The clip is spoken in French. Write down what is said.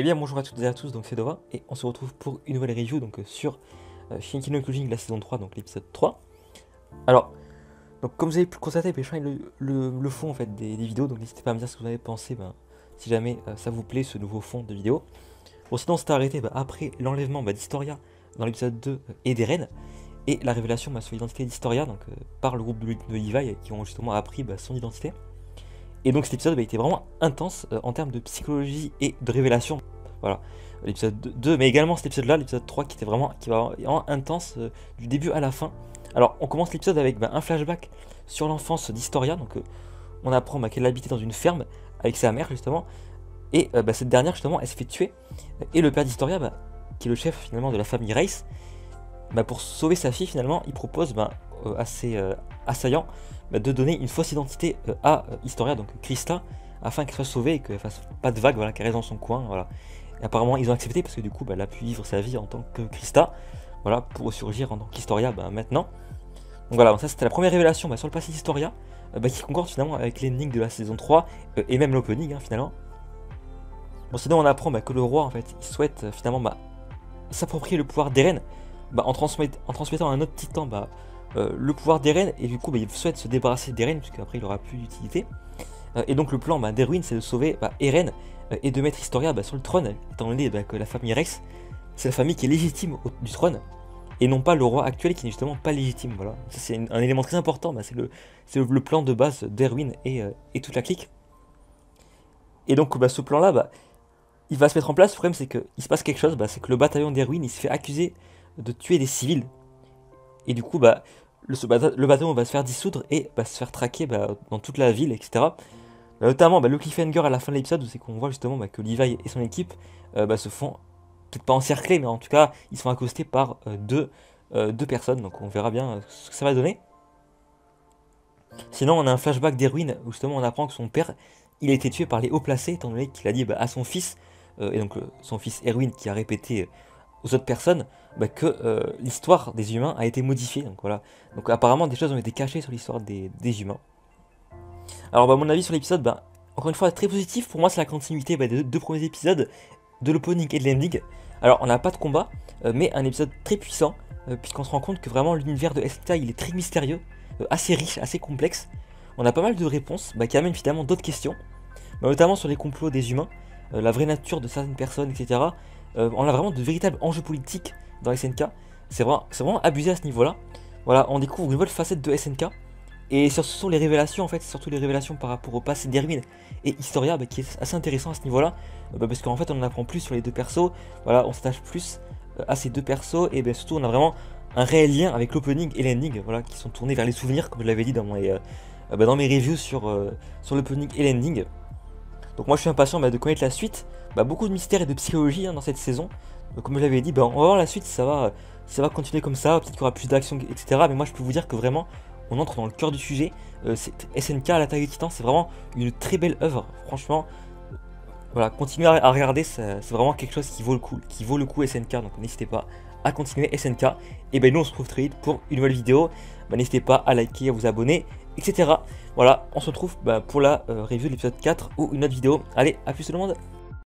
Eh bien bonjour à toutes et à tous, donc c'est Dova, et on se retrouve pour une nouvelle review sur Shingeki no Kyojin, la saison 3, donc l'épisode 3. Alors, donc comme vous avez pu le constater, je change le fond en fait des vidéos, donc n'hésitez pas à me dire ce que vous avez pensé, si jamais ça vous plaît ce nouveau fond de vidéo. Bon sinon on s'est arrêté après l'enlèvement d'Historia dans l'épisode 2 et d'Eren, et la révélation sur l'identité d'Historia par le groupe de Levi qui ont justement appris son identité. Et donc cet épisode était vraiment intense en termes de psychologie et de révélation. Voilà, l'épisode 2, mais également cet épisode-là, l'épisode 3, qui va vraiment intense du début à la fin. Alors on commence l'épisode avec un flashback sur l'enfance d'Historia. Donc on apprend qu'elle habitait dans une ferme avec sa mère justement. Et cette dernière justement, elle se fait tuer. Et le père d'Historia, qui est le chef finalement de la famille Reiss, pour sauver sa fille finalement, il propose assez assaillant de donner une fausse identité à Historia, donc Krista, afin qu'elle soit sauvée et qu'elle fasse pas de vagues, voilà, qu'elle reste dans son coin, voilà. Et apparemment ils ont accepté parce que du coup elle a pu vivre sa vie en tant que Krista, voilà, pour ressurgir en tant qu'Historia maintenant. Donc voilà, ça c'était la première révélation sur le passé d'Historia, qui concorde finalement avec l'ending de la saison 3 et même l'opening finalement. Bon sinon on apprend que le roi en fait il souhaite finalement s'approprier le pouvoir d'Eren en transmettant à un autre titan le pouvoir d'Eren, et du coup il souhaite se débarrasser d'Eren puisque après il aura plus d'utilité. Et donc le plan d'Erwin c'est de sauver Eren et de mettre Historia sur le trône, étant donné que la famille Rex c'est la famille qui est légitime du trône et non pas le roi actuel qui n'est justement pas légitime. Voilà, ça c'est un élément très important, c'est le plan de base d'Erwin et toute la clique. Et donc ce plan là il va se mettre en place. Le problème c'est qu'il se passe quelque chose, c'est que le bataillon d'Erwin il se fait accuser de tuer des civils, et du coup le bataillon va se faire dissoudre et se faire traquer dans toute la ville, etc. Notamment le cliffhanger à la fin de l'épisode, où c'est qu'on voit justement que Levi et son équipe se font, peut-être pas encercler, mais en tout cas ils se font accoster par deux personnes, donc on verra bien ce que ça va donner. Sinon on a un flashback d'Erwin où justement on apprend que son père il a été tué par les hauts placés, étant donné qu'il a dit à son fils, et donc son fils Erwin qui a répété aux autres personnes que l'histoire des humains a été modifiée. Donc voilà, donc apparemment des choses ont été cachées sur l'histoire des humains. Alors mon avis sur l'épisode, encore une fois très positif. Pour moi c'est la continuité des deux premiers épisodes, de l'opening et de l'ending. Alors on n'a pas de combat, mais un épisode très puissant, puisqu'on se rend compte que vraiment l'univers de SNK il est très mystérieux, assez riche, assez complexe. On a pas mal de réponses qui amènent finalement d'autres questions, notamment sur les complots des humains, la vraie nature de certaines personnes, etc. On a vraiment de véritables enjeux politiques dans SNK. C'est vraiment abusé à ce niveau-là. Voilà, on découvre une nouvelle facette de SNK. Et ce sont les révélations, en fait, surtout les révélations par rapport au passé d'Erwin et Historia, qui est assez intéressant à ce niveau-là. Parce qu'en fait, on en apprend plus sur les deux persos. Voilà, on s'attache plus à ces deux persos. Et surtout, on a vraiment un réel lien avec l'opening et l'ending, voilà, qui sont tournés vers les souvenirs, comme je l'avais dit dans mes reviews sur l'opening et l'ending. Donc moi je suis impatient de connaître la suite. Beaucoup de mystères et de psychologie dans cette saison. Donc, comme je l'avais dit, on va voir la suite, ça va continuer comme ça, peut-être qu'il y aura plus d'action, etc. Mais moi je peux vous dire que vraiment, on entre dans le cœur du sujet. SNK à l'attaque des titans, c'est vraiment une très belle œuvre. Franchement, voilà, continuez à regarder, c'est vraiment quelque chose qui vaut le coup SNK. Donc n'hésitez pas à continuer SNK. Et nous on se retrouve très vite pour une nouvelle vidéo. N'hésitez pas à liker, à vous abonner, etc. Voilà, on se retrouve pour la review de l'épisode 4 ou une autre vidéo. Allez, à plus tout le monde!